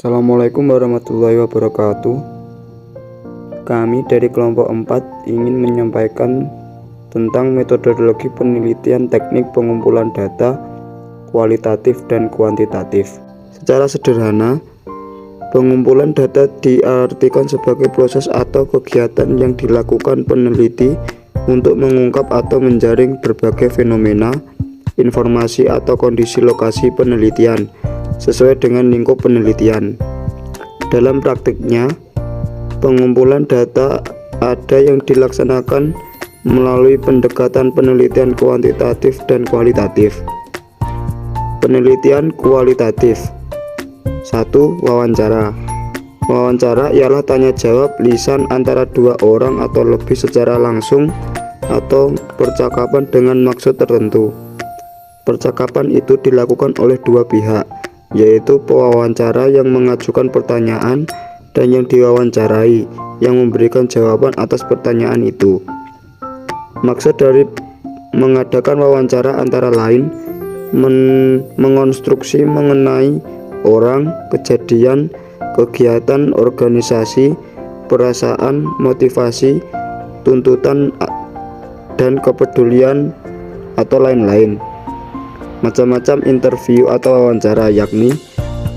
Assalamualaikum warahmatullahi wabarakatuh. Kami dari kelompok 4 ingin menyampaikan tentang metodologi penelitian teknik pengumpulan data kualitatif dan kuantitatif. Secara sederhana, pengumpulan data diartikan sebagai proses atau kegiatan yang dilakukan peneliti untuk mengungkap atau menjaring berbagai fenomena, informasi atau kondisi lokasi penelitian sesuai dengan lingkup penelitian. Dalam praktiknya, pengumpulan data ada yang dilaksanakan melalui pendekatan penelitian kuantitatif dan kualitatif. Penelitian kualitatif. 1. Wawancara. Wawancara ialah tanya jawab lisan antara dua orang atau lebih secara langsung atau percakapan dengan maksud tertentu. Percakapan itu dilakukan oleh dua pihak, yaitu pewawancara yang mengajukan pertanyaan dan yang diwawancarai yang memberikan jawaban atas pertanyaan itu. Maksud dari mengadakan wawancara antara lain mengonstruksi mengenai orang, kejadian, kegiatan, organisasi, perasaan, motivasi, tuntutan, dan kepedulian atau lain-lain. Macam-macam interview atau wawancara, yakni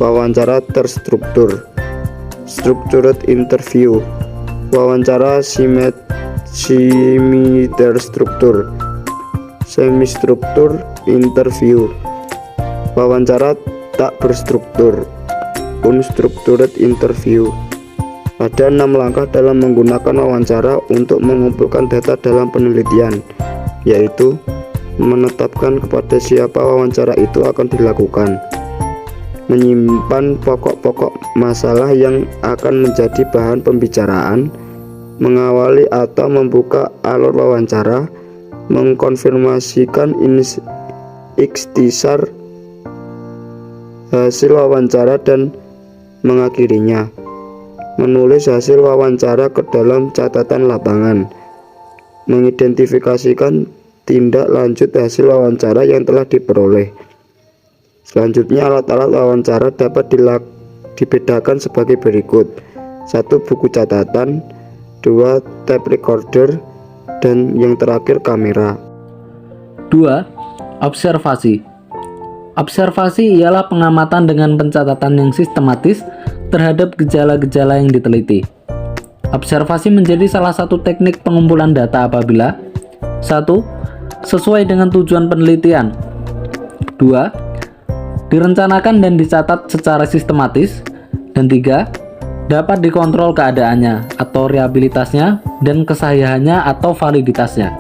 wawancara terstruktur, structured interview, wawancara semi-terstruktur, semi-struktur interview, wawancara tak berstruktur, unstructured interview. Ada 6 langkah dalam menggunakan wawancara untuk mengumpulkan data dalam penelitian, yaitu menetapkan kepada siapa wawancara itu akan dilakukan, menyimpan pokok-pokok masalah yang akan menjadi bahan pembicaraan, mengawali atau membuka alur wawancara, mengkonfirmasikan ikhtisar hasil wawancara dan mengakhirinya, menulis hasil wawancara ke dalam catatan lapangan, mengidentifikasikan tindak lanjut hasil wawancara yang telah diperoleh. Selanjutnya, alat-alat wawancara dapat dibedakan sebagai berikut: 1. Buku catatan, 2. Tape recorder, dan yang terakhir kamera. 2. Observasi. Observasi ialah pengamatan dengan pencatatan yang sistematis terhadap gejala-gejala yang diteliti. Observasi menjadi salah satu teknik pengumpulan data apabila 1. Sesuai dengan tujuan penelitian. 2. Direncanakan dan dicatat secara sistematis. Dan 3. Dapat dikontrol keadaannya atau reliabilitasnya dan kesahihannya atau validitasnya.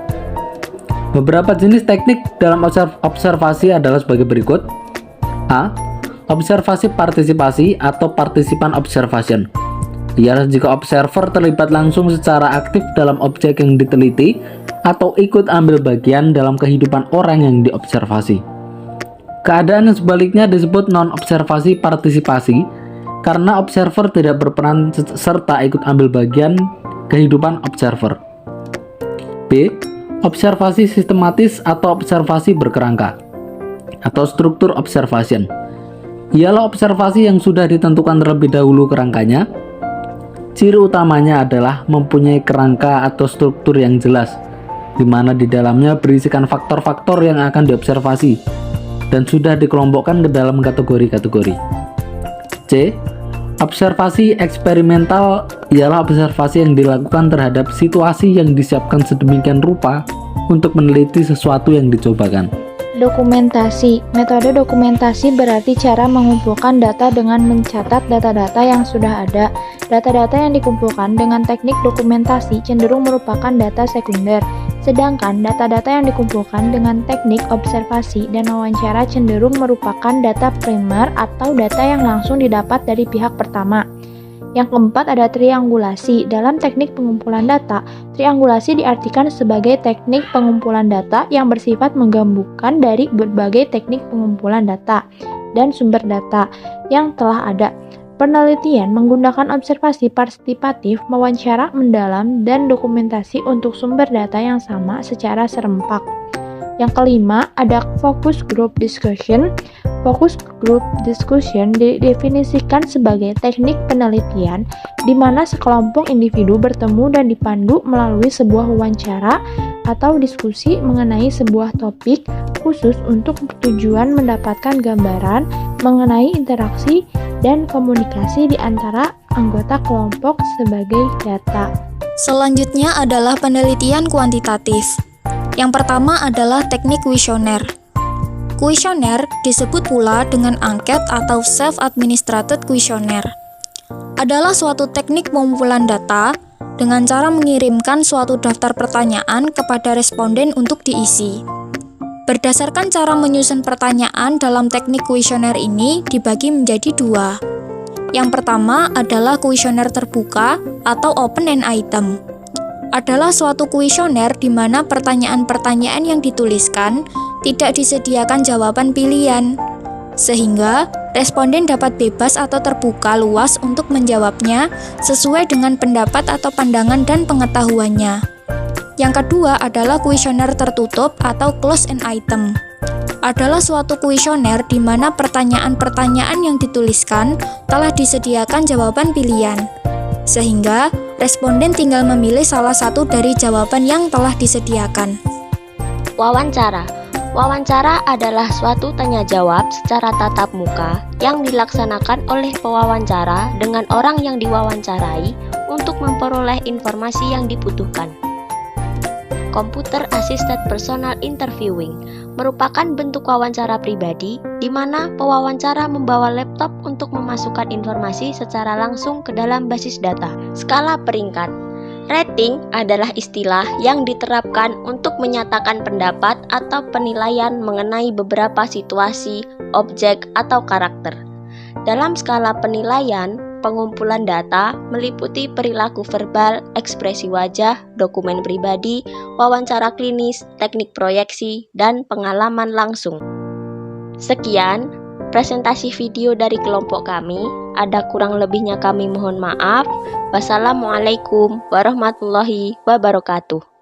Beberapa jenis teknik dalam observasi adalah sebagai berikut. A. Observasi partisipasi atau participan observation. Ialah jika observer terlibat langsung secara aktif dalam objek yang diteliti atau ikut ambil bagian dalam kehidupan orang yang diobservasi. Keadaan yang sebaliknya disebut non-observasi partisipasi karena observer tidak berperan serta ikut ambil bagian kehidupan observer. B. Observasi sistematis atau observasi berkerangka atau struktur observation. Ialah observasi yang sudah ditentukan terlebih dahulu kerangkanya. Ciri utamanya adalah mempunyai kerangka atau struktur yang jelas, di mana di dalamnya berisikan faktor-faktor yang akan diobservasi dan sudah dikelompokkan ke dalam kategori-kategori. C. Observasi eksperimental ialah observasi yang dilakukan terhadap situasi yang disiapkan sedemikian rupa untuk meneliti sesuatu yang dicobakan. Dokumentasi. Metode dokumentasi berarti cara mengumpulkan data dengan mencatat data-data yang sudah ada. Data-data yang dikumpulkan dengan teknik dokumentasi cenderung merupakan data sekunder, sedangkan data-data yang dikumpulkan dengan teknik observasi dan wawancara cenderung merupakan data primer atau data yang langsung didapat dari pihak pertama. Yang keempat ada triangulasi. Dalam teknik pengumpulan data, triangulasi diartikan sebagai teknik pengumpulan data yang bersifat menggabungkan dari berbagai teknik pengumpulan data dan sumber data yang telah ada. Penelitian menggunakan observasi partisipatif, wawancara mendalam, dan dokumentasi untuk sumber data yang sama secara serempak. Yang kelima, ada focus group discussion. Focus group discussion didefinisikan sebagai teknik penelitian di mana sekelompok individu bertemu dan dipandu melalui sebuah wawancara atau diskusi mengenai sebuah topik khusus untuk tujuan mendapatkan gambaran mengenai interaksi dan komunikasi di antara anggota kelompok sebagai data. Selanjutnya adalah penelitian kuantitatif. Yang pertama adalah teknik kuesioner. Kuesioner disebut pula dengan angket atau self-administrated kuesioner. Adalah suatu teknik pengumpulan data dengan cara mengirimkan suatu daftar pertanyaan kepada responden untuk diisi. Berdasarkan cara menyusun pertanyaan dalam teknik kuesioner ini dibagi menjadi dua. Yang pertama adalah kuesioner terbuka atau open-end item. Adalah suatu kuesioner di mana pertanyaan-pertanyaan yang dituliskan tidak disediakan jawaban pilihan, sehingga responden dapat bebas atau terbuka luas untuk menjawabnya sesuai dengan pendapat atau pandangan dan pengetahuannya. Yang kedua adalah kuesioner tertutup atau closed-end item. Adalah suatu kuesioner di mana pertanyaan-pertanyaan yang dituliskan telah disediakan jawaban pilihan, sehingga responden tinggal memilih salah satu dari jawaban yang telah disediakan. Wawancara. Wawancara adalah suatu tanya-jawab secara tatap muka yang dilaksanakan oleh pewawancara dengan orang yang diwawancarai untuk memperoleh informasi yang dibutuhkan. Computer Assisted Personal Interviewing merupakan bentuk wawancara pribadi di mana pewawancara membawa laptop untuk memasukkan informasi secara langsung ke dalam basis data. Skala peringkat. Rating adalah istilah yang diterapkan untuk menyatakan pendapat atau penilaian mengenai beberapa situasi, objek, atau karakter. Dalam skala penilaian, pengumpulan data meliputi perilaku verbal, ekspresi wajah, dokumen pribadi, wawancara klinis, teknik proyeksi, dan pengalaman langsung. Sekian presentasi video dari kelompok kami. Ada kurang lebihnya kami mohon maaf. Wassalamualaikum warahmatullahi wabarakatuh.